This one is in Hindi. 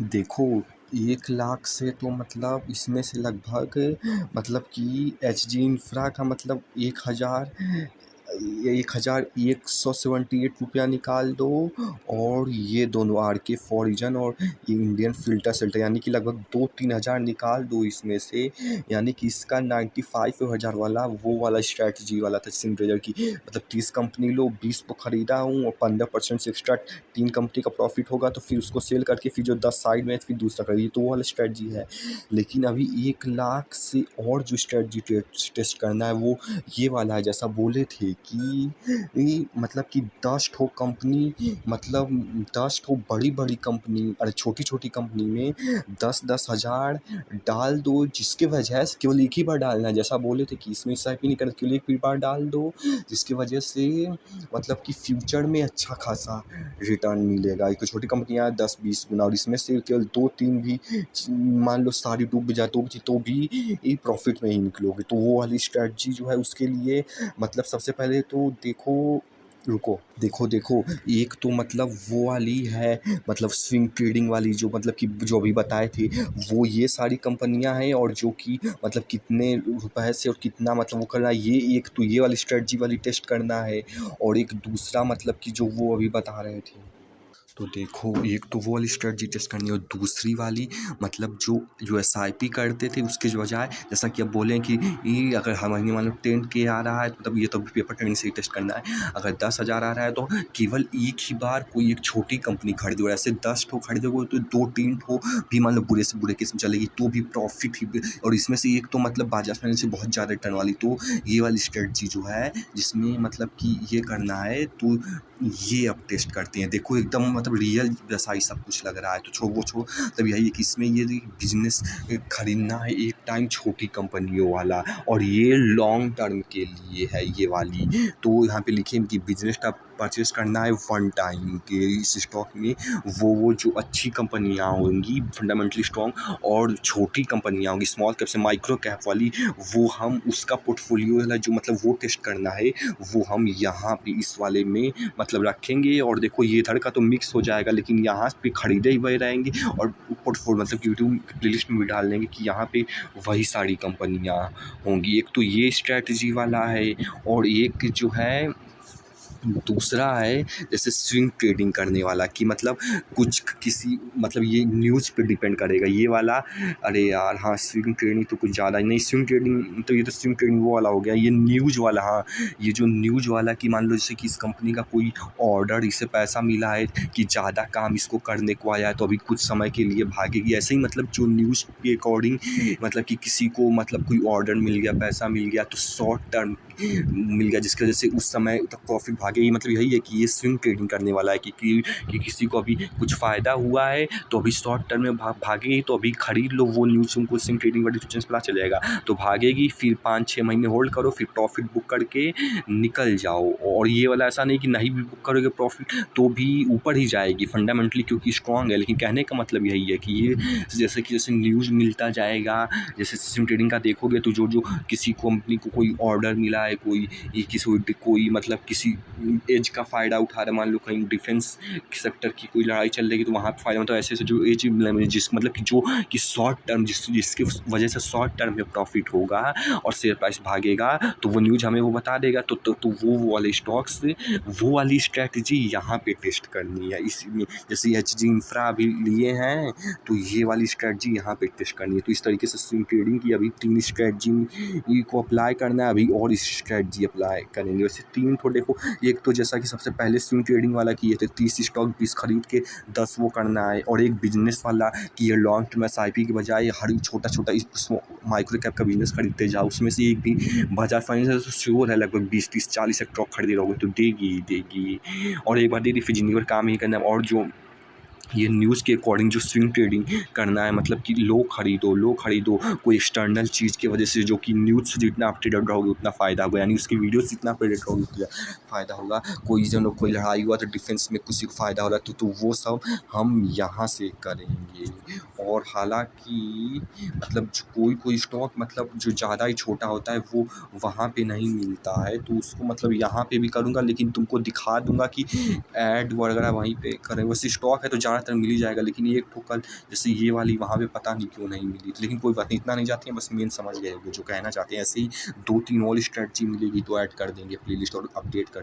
देखो, 1 लाख से तो मतलब इसमें से लगभग मतलब कि एचजी इंफ्रा का मतलब 1,178 रुपया निकाल दो। और ये दोनों आरके फॉरिजन और ये इंडियन फ़िल्टर यानी कि लगभग 2-3 हज़ार निकाल दो इसमें से। यानी कि इसका 95 हज़ार वाला वो वाला स्ट्रैटेजी वाला था सिंड्रेजर की। मतलब 30 कंपनी लो, 20 को खरीदा हूँ और 15% से एक्स्ट्रा 3 कंपनी का प्रॉफिट होगा तो फिर उसको सेल करके फिर जो 10 साइड में फिर दूसरा खरीदिए, तो वो वाला स्ट्रैटेजी है। लेकिन अभी 1 लाख से और जो स्ट्रैटेजी टेस्ट करना है वो ये वाला है, जैसा बोले थे कि मतलब कि 10 ठो कंपनी, मतलब 10 ठो बड़ी कंपनी, अरे छोटी कंपनी में 10-10 हज़ार डाल दो, जिसके वजह से केवल एक ही बार डालना है। जैसा बोले थे कि इसमें एसआईपी नहीं करना, केवल एक ही बार डाल दो, जिसकी वजह से मतलब कि फ्यूचर में अच्छा खासा रिटर्न मिलेगा। एक तो छोटी कंपनियाँ 10-20 गुना, और इसमें से केवल 2-3 भी मान लो सारी डूब जाए तो भी प्रॉफिट में ही निकलोगे। तो वो वाली स्ट्रैटेजी जो है उसके लिए मतलब सबसे पहले तो देखो, एक तो मतलब वो वाली है, मतलब स्विंग ट्रेडिंग वाली, जो मतलब कि जो अभी बताए थे वो ये सारी कंपनियां हैं। और जो कि मतलब कितने रुपए से और कितना मतलब वो करना है, ये एक तो ये वाली स्ट्रेटजी वाली टेस्ट करना है। और एक दूसरा मतलब कि जो वो अभी बता रहे थे, तो देखो एक तो वो वाली स्ट्रेटजी टेस्ट करनी है, और दूसरी वाली मतलब जो एसआईपी करते थे उसके बजाय, जैसा कि अब बोलें कि ये अगर हर महीने मान लो 10K आ रहा है तो तब ये तो पेपर ट्रेडिंग से ही टेस्ट करना है। अगर 10,000 आ रहा है तो केवल एक ही बार कोई एक छोटी कंपनी खरीदो, ऐसे 10 ठो खरीदोगे तो 2-3 ठो भी मान लो बुरे से बुरे किस्म चलेगी तो भी प्रॉफिट ही। और इसमें से एक तो मतलब बाजार फाइनेंस से बहुत ज़्यादा रिटर्न वाली, तो ये वाली स्ट्रेटजी जो है जिसमें मतलब कि ये करना है, तो ये अब टेस्ट करते हैं। देखो एकदम मतलब रियल जैसा ही सब कुछ लग रहा है, तो छोड़ो तब यही है कि इसमें ये बिजनेस खरीदना है एक टाइम छोटी कंपनियों वाला, और ये लॉन्ग टर्म के लिए है ये वाली। तो यहाँ पे लिखे कि बिजनेस का परचेस करना है 1 टाइम के इस स्टॉक में, वो जो अच्छी कंपनियाँ होंगी फंडामेंटली स्ट्रॉन्ग, और छोटी कंपनियाँ होंगी स्मॉल कैप से माइक्रो कैप वाली, वो हम उसका पोर्टफोलियो वाला जो मतलब वो टेस्ट करना है, वो हम यहाँ पे इस वाले में मतलब रखेंगे। और देखो ये इधर का तो मिक्स हो जाएगा, लेकिन यहाँ पे खरीदे ही वही रहेंगे, और पोर्टफोलियो मतलब यूट्यूब प्लेलिस्ट में भी डाल देंगे कि यहाँ पे वही सारी कंपनियाँ होंगी। एक तो ये स्ट्रैटेजी वाला है, और एक जो है दूसरा है जैसे स्विंग ट्रेडिंग करने वाला, कि मतलब कुछ किसी मतलब ये न्यूज़ पे डिपेंड करेगा ये वाला। अरे यार हाँ, स्विंग ट्रेडिंग तो कुछ ज़्यादा ही नहीं, स्विंग ट्रेडिंग तो ये तो स्विंग ट्रेडिंग वो वाला हो गया। ये न्यूज़ वाला, हाँ, ये जो न्यूज़ वाला कि मान लो जैसे कि इस कंपनी का कोई ऑर्डर, इसे पैसा मिला है कि ज़्यादा काम इसको करने को आया है तो अभी कुछ समय के लिए भागेगी, ऐसे ही मतलब जो न्यूज़ के अकॉर्डिंग मतलब कि किसी को मतलब कोई ऑर्डर मिल गया, पैसा मिल गया तो शॉर्ट टर्म मिल गया, जिसकी वजह से उस समय तक प्रॉफिट भागेगी। मतलब यही है कि ये स्विंग ट्रेडिंग करने वाला है कि किसी को अभी कुछ फ़ायदा हुआ है तो अभी शॉर्ट टर्म में भागेगी, तो अभी खरीद लो वो न्यूज़, उनको स्विंग ट्रेडिंग वाली डिफरेंस पता चलेगा तो भागेगी, फिर 5-6 महीने होल्ड करो, फिर प्रॉफिट बुक करके निकल जाओ। और ये वाला ऐसा नहीं कि नहीं भी बुक करोगे प्रॉफिट तो भी ऊपर ही जाएगी फंडामेंटली, क्योंकि स्ट्रॉन्ग है। लेकिन कहने का मतलब यही है कि ये जैसे न्यूज़ मिलता जाएगा, जैसे स्विंग ट्रेडिंग का देखोगे तो जो किसी कंपनी को कोई ऑर्डर मिला है, कोई मतलब किसी एज का फ़ायदा उठा रहा है, मान लो कहीं डिफेंस सेक्टर की कोई लड़ाई चल रही है तो वहाँ पे फ़ायदा, मतलब ऐसे जो एज जिस मतलब कि जो कि शॉर्ट टर्म जिसकी वजह से शॉर्ट टर्म में प्रॉफिट होगा और शेयर प्राइस भागेगा, तो वो न्यूज़ हमें वो बता देगा। तो वो वाले स्टॉक्स, वो वाली स्ट्रैटेजी यहाँ पे टेस्ट करनी है। इसमें जैसे एचजी इंफ्रा अभी लिए हैं तो ये वाली स्ट्रैटेजी यहाँ पे टेस्ट करनी है। तो इस तरीके से स्विंग ट्रेडिंग की अभी 3 स्ट्रैटेजी को अप्लाई करना है, अभी और स्ट्रैटेजी अप्लाई करेंगे। वैसे 3 तो देखो, एक तो जैसा कि सबसे पहले स्विंग ट्रेडिंग वाला किए थे 30 स्टॉक 20 खरीद के 10 वो करना है, और एक बिजनेस वाला कि ये लॉन्ग टर्म एसआईपी के बजाय हर छोटा माइक्रो कैप का बिजनेस खरीदते जाओ, उसमें से एक भी बजाज फाइनेंस तो श्योर है लगभग 20-30-40 स्टॉक खरीदे रहोगे तो देगी ही देगी। और एक बार दे दी फिर जिंदगी भर काम ही करना है। और जो ये न्यूज़ के अकॉर्डिंग जो स्विंग ट्रेडिंग करना है, मतलब कि लो खरीदो कोई एक्सटर्नल चीज़ की वजह से, जो कि न्यूज़ से जितना अपडेटेड रहोगे उतना फ़ायदा होगा, यानी उसकी वीडियो से जितना अपडेटेड रहोगे उतना फ़ायदा होगा। कोई लड़ाई हुआ तो डिफेंस में किसी को फ़ायदा हो रहा है तो वो सब हम यहाँ से करेंगे। और हालांकि मतलब कोई स्टॉक मतलब जो ज़्यादा ही छोटा होता है वो वहाँ पे नहीं मिलता है, तो उसको मतलब यहाँ पे भी करूँगा, लेकिन तुमको दिखा दूँगा कि ऐड वगैरह वहीं पे करें। वैसे स्टॉक है तो ज़्यादा ज़्यादातर मिल ही जाएगा, लेकिन एक ठो कल जैसे ये वाली वहाँ पे पता नहीं क्यों नहीं मिली, लेकिन कोई बात नहीं, इतना नहीं जाती है, बस मेन समझ गए होंगे जो कहना चाहते हैं। ऐसे ही 2-3 और स्ट्रैटेजी मिलेगी तो ऐड कर देंगे प्लेलिस्ट और अपडेट कर